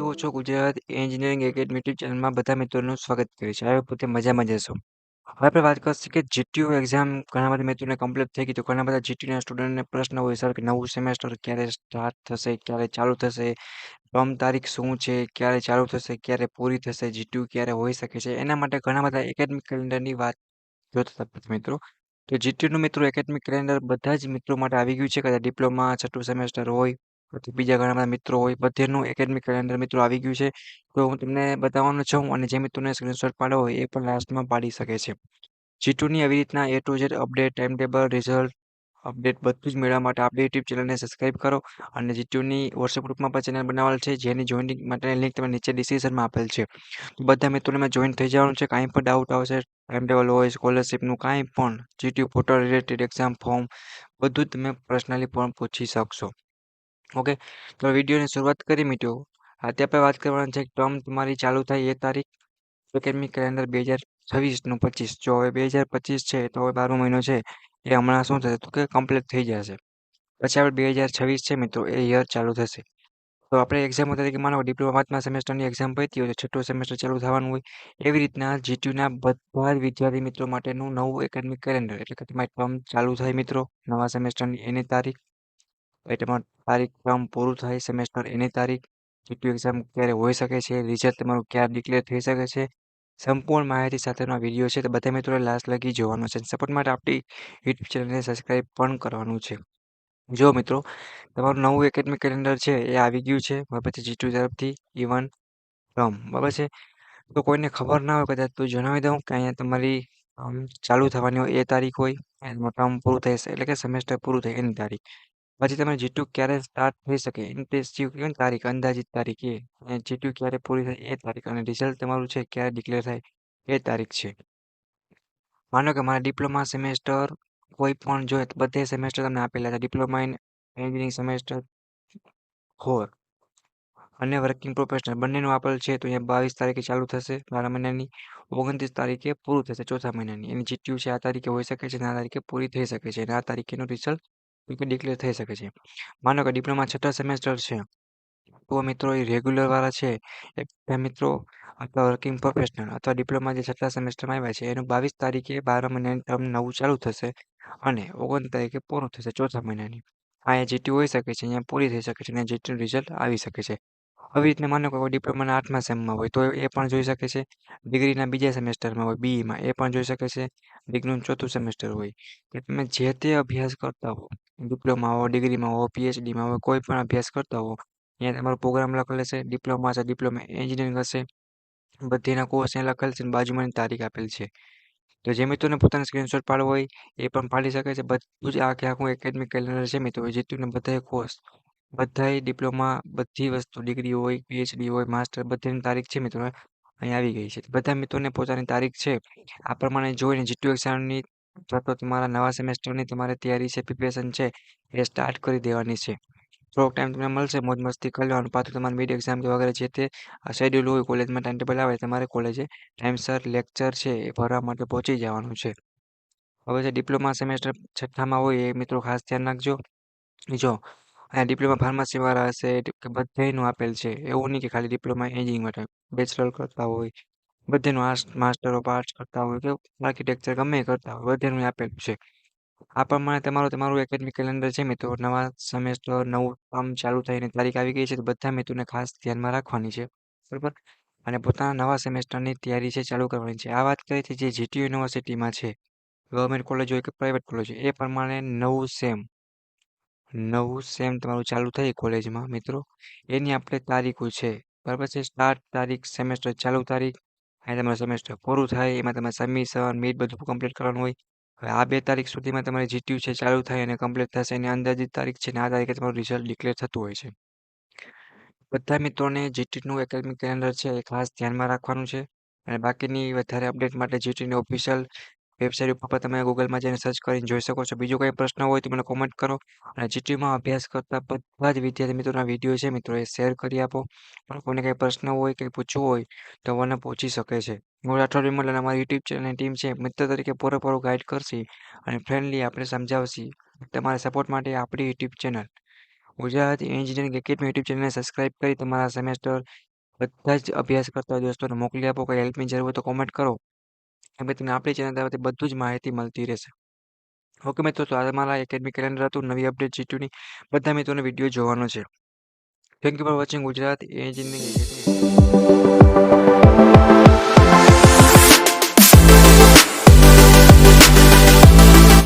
જુઓ છો Gujarat engineering academy YouTube ચેનલમાં બધા મિત્રોનું સ્વાગત કરે છે. હવે પોતે મજામાં જશો. હવે આપણે વાત કરશું કે જીટીયુ એક્ઝામ ઘણા બધા મિત્રોને કમ્પ્લીટ થઈ ગઈ તો ઘણા બધા જીટીયુના સ્ટુડન્ટને પ્રશ્ન હોય સર કે નવું સેમેસ્ટર ક્યારે સ્ટાર્ટ થશે, ક્યારે ચાલુ થશે, ટર્મ તારીખ શું છે, ક્યારે ચાલુ થશે, ક્યારે પૂરી થશે, જીટીયુ ક્યારે હોઈ શકે છે. એના માટે ઘણા બધા એકેડમિક કેલેન્ડરની વાત જોતા હતા મિત્રો. તો જીટીયુનું મિત્રો એકેડમિક કેલેન્ડર બધા જ મિત્રો માટે આવી ગયું છે. કદાચ ડિપ્લોમા છઠ્ઠું સેમેસ્ટર હોય પછી બીજા ઘણા બધા મિત્રો હોય બધેનું એકેડમિક કેલેન્ડર મિત્રો આવી ગયું છે. તો હું તમને બતાવવાનો છું અને જે મિત્રોને સ્ક્રીનશોટ પાડવો હોય એ પણ લાસ્ટમાં પાડી શકે છે. જીટીયુની આવી રીતના A to Z update, time table, result update બધું જ મેળવવા માટે આપણી યુટ્યુબ ચેનલને સબસ્ક્રાઇબ કરો અને જીટીયુની વોટ્સએપ ગ્રુપમાં પણ ચેનલ બનાવેલ છે જેની જોઈનિંગ માટેની લિંક તમને નીચે ડિસ્ક્રિપ્શનમાં આપેલ છે. તો બધા મિત્રોને મેં જોઈન થઈ જવાનું છે. કાંઈ પણ ડાઉટ આવશે ટાઈમ ટેબલ હોય સ્કોલરશિપનું કાંઈ પણ GTU portal related exam form બધું જ તમે પર્સનલી પણ પૂછી શકશો. ઓકે, તો વિડીયોની શરૂઆત કરી મિત્રો. આજે આપણે વાત કરવાની છે ટર્મ તમારી ચાલુ થાય એ તારીખ એકેડમિક કેલેન્ડર 2026નું 25. જો હવે 2025 છે તો હવે 12મો મહિનો છે એ હમણાં શું થશે તો કે કમ્પ્લીટ થઈ જશે. પછી આપણે 2026 છે મિત્રો એ યર ચાલુ થશે. તો આપણે એક્ઝામ તરીકે માનો ડિપ્લોમા 5મા સેમેસ્ટરની એક્ઝામ પતી હોય તો છઠ્ઠું સેમેસ્ટર ચાલુ થવાનું હોય. એવી રીતના જીટીયુના બધા જ વિદ્યાર્થી મિત્રો માટેનું નવું એકેડમિક કેલેન્ડર એટલે કે તમારી ટર્મ ચાલુ થાય મિત્રો નવા સેમેસ્ટરની એની તારીખ, પછી તમારું તારીખ ટર્મ પૂરું થાય સેમેસ્ટર એની તારીખ, જીટીયુ એક્ઝામ ક્યારે હોઈ શકે છે, રિઝલ્ટ તમારું ક્યારે ડિક્લેર થઈ શકે છે, સંપૂર્ણ માહિતી સાથેનો વિડીયો છે તો બધા મિત્રોએ લાસ્ટ લગી જોવાનો છે. સપોર્ટ માટે આપણી યુટ્યુબ ચેનલને સબસ્ક્રાઇબ પણ કરવાનું છે. જો મિત્રો તમારું નવું એકેડમિક કેલેન્ડર છે એ આવી ગયું છે બરાબર છે જીટીયુ તરફથી ઇવન ટર્મ બરાબર છે. તો કોઈને ખબર ના હોય કદાચ તો જણાવી દઉં કે અહીંયા તમારી ચાલુ થવાની હોય એ તારીખ હોય એનું ટર્મ પૂરું થશે એટલે કે સેમેસ્ટર પૂરું થાય એની તારીખ. પછી તમે જીટીયુ ક્યારે સ્ટાર્ટ થઈ શકે એની ટેસ્ટ તારીખ અંદાજિત તારીખ એ અને જીટીયુ ક્યારે પૂરી થાય એ તારીખ અને રિઝલ્ટ તમારું છે ક્યારે ડિક્લેર થાય એ તારીખ છે. માનો કે મારા ડિપ્લોમા સેમેસ્ટર કોઈ પણ જોઈએ તો બધે સેમેસ્ટર તમને આપેલા છે. ડિપ્લોમા ઇન એન્જિનિયરિંગ સેમેસ્ટર 4 અને વર્કિંગ પ્રોફેશનલ બંનેનું આપેલ છે તો અહીંયા 22 તારીખે ચાલુ થશે 12 મહિનાની, 29 તારીખે પૂરું થશે ચોથા મહિનાની. એની જીટીયુ છે આ તારીખે હોઈ શકે છે અને આ તારીખે પૂરી થઈ શકે છે અને આ તારીખેનું રિઝલ્ટ ડિક્લેર થઈ શકે છે. માનો કે ડિપ્લોમા છઠ્ઠા સેમેસ્ટર છે તો મિત્રો એ રેગ્યુલર વાળા છે એ બધા મિત્રો અથવા વર્કિંગ પ્રોફેશનલ અથવા ડિપ્લોમા જે છઠ્ઠા સેમેસ્ટરમાં આવ્યા છે એનું 22 તારીખે 12 મહિનાની ટર્મ નવું ચાલુ થશે અને 29 તારીખે પૂરું થશે ચોથા મહિનાની. અહીંયા જીટીયુ હોઈ શકે છે અહીંયા પૂરી થઈ શકે છે અને જીટીયુનું રિઝલ્ટ આવી શકે છે. આવી રીતના માનો કે ડિપ્લોમાના 8મા સેમમાં હોય તો એ પણ જોઈ શકે છે. ડિગ્રીના બીજા સેમેસ્ટરમાં હોય બીઈમાં એ પણ જોઈ શકે છે. ડિગ્રીનું ચોથું સેમેસ્ટર હોય કે તમે જે તે અભ્યાસ કરતા હો ડિપ્લોમા હો, ડિગ્રીમાં હો, પીએચડીમાં હો, કોઈ પણ અભ્યાસ કરતા હો અહીંયા તમારો પ્રોગ્રામ લખેલ હશે. ડિપ્લોમા છે ડિપ્લોમા એન્જિનિયરિંગ હશે બધીના કોર્સ અહીંયા લખેલ છે અને બાજુમાં તારીખ આપેલ છે. તો જે મિત્રોને પોતાનો સ્ક્રીનશોટ પાડવો હોય એ પણ પાડી શકે છે. બધું જ આખે આખું એકેડમિક કેલેન્ડર છે મિત્રો જીટીયુના બધાય કોર્સ બધાય ડિપ્લોમા બધી વસ્તુ ડિગ્રી હોય, પીએચડી હોય, માસ્ટર બધીની તારીખ છે મિત્રો અહીં આવી ગઈ છે. બધા મિત્રોને પોતાની તારીખ છે આ પ્રમાણે જોઈને જીટીયુ એક્ઝામની અથવા તો તમારા નવા સેમેસ્ટરની તમારે તૈયારી છે પ્રિપેરેશન છે એ સ્ટાર્ટ કરી દેવાની છે. થોડોક ટાઈમ તમને મળશે મોજ મસ્તી કરી લેવાનું પાછું તમારે મિડ એક્ઝામ કે વગેરે જે તે શેડ્યુલ હોય કોલેજમાં ટાઈમ ટેબલ આવે તમારે કોલેજે ટાઈમસર લેક્ચર છે એ ભરવા માટે પહોંચી જવાનું છે. હવે જે ડિપ્લોમા સેમેસ્ટર છઠ્ઠામાં હોય એ મિત્રો ખાસ ધ્યાન રાખજો. જો અહીંયા ડિપ્લોમા ફાર્મસી વાળા હશે કે બધાયનું આપેલ છે એવું નહીં કે ખાલી ડિપ્લોમા એન્જિનિયરિંગ માટે બેચલર કરતા હોય બધેનું માસ્ટર ઓફ આર્ટ્સ કરતા હોય કે આર્કિટેક્ચર ગમે એ કરતા હોય બધેનું આપેલું છે. આ પ્રમાણે તમારું એકેડમિક કેલેન્ડર છે મિત્રો નવા સેમેસ્ટર નવું ટર્મ ચાલુ થઈને તારીખ આવી ગઈ છે તો બધા મિત્રોને ખાસ ધ્યાનમાં રાખવાની છે બરાબર અને પોતાના નવા સેમેસ્ટરની તૈયારી છે ચાલુ કરવાની છે. આ વાત કરી છે જે જીટીયુ યુનિવર્સિટીમાં છે ગવર્મેન્ટ કોલેજ હોય કે પ્રાઇવેટ કોલેજ હોય એ પ્રમાણે નવું સેમ તમારું ચાલુ થાય કોલેજમાં મિત્રો એની આપણે તારીખો છે બરાબર છે. સ્ટાર્ટ તારીખ સેમેસ્ટર ચાલુ તારીખ અહીં તમારું સેમેસ્ટર પૂરું થાય એમાં તમારે સબમિશન મિડ બધું કમ્પ્લીટ કરવાનું હોય. હવે આ 2 તારીખ સુધીમાં તમારી જીટીયુ છે ચાલુ થાય અને કમ્પ્લીટ થશે એની અંદાજિત તારીખ છે અને આ તારીખે તમારું રિઝલ્ટ ડિક્લેર થતું હોય છે. બધા મિત્રોને જીટીયુનું એકેડમિક કેલેન્ડર છે એ ખાસ ધ્યાનમાં રાખવાનું છે અને બાકીની વધારે અપડેટ માટે જીટીયુની ઓફિશિયલ વેબસાઇટ ઉપર તમે ગૂગલમાં જઈને સર્ચ કરીને જોઈ શકો છો. બીજો કોઈ પ્રશ્ન હોય તો મને કોમેન્ટ કરો અને જીટીયુમાં અભ્યાસ કરતા બધા જ વિદ્યાર્થી મિત્રોના વિડીયો છે મિત્રો એ શેર કરી આપો. પણ કોઈને કંઈ પ્રશ્ન હોય કંઈ પૂછવું હોય તો મને પૂછી શકે છે. હું રાઠોડ વિમલ અને અમારી યુટ્યુબ ચેનલની ટીમ છે મિત્ર તરીકે પૂરેપૂરું ગાઈડ કરશે અને ફ્રેન્ડલી આપણે સમજાવશી. તમારા સપોર્ટ માટે આપણી YouTube channel Gujarat engineering academy YouTube ચેનલને સબસ્ક્રાઇબ કરી તમારા સેમેસ્ટર બધા જ અભ્યાસ કરતા હોય દોસ્તોને મોકલી આપો. કંઈ હેલ્પની જરૂર હોય તો કોમેન્ટ કરો. એમ તમને આપણી ચેનલ તરફથી બધું જ માહિતી મળતી રહેશે. ઓકે મિત્રો, તો આ તમારા એકેડમિક કેલેન્ડર હતું. નવી અપડેટ જીટીયુની બધા મિત્રોને વિડીયો જોવાનો છે. Thank you for watching Gujarat engineering academy.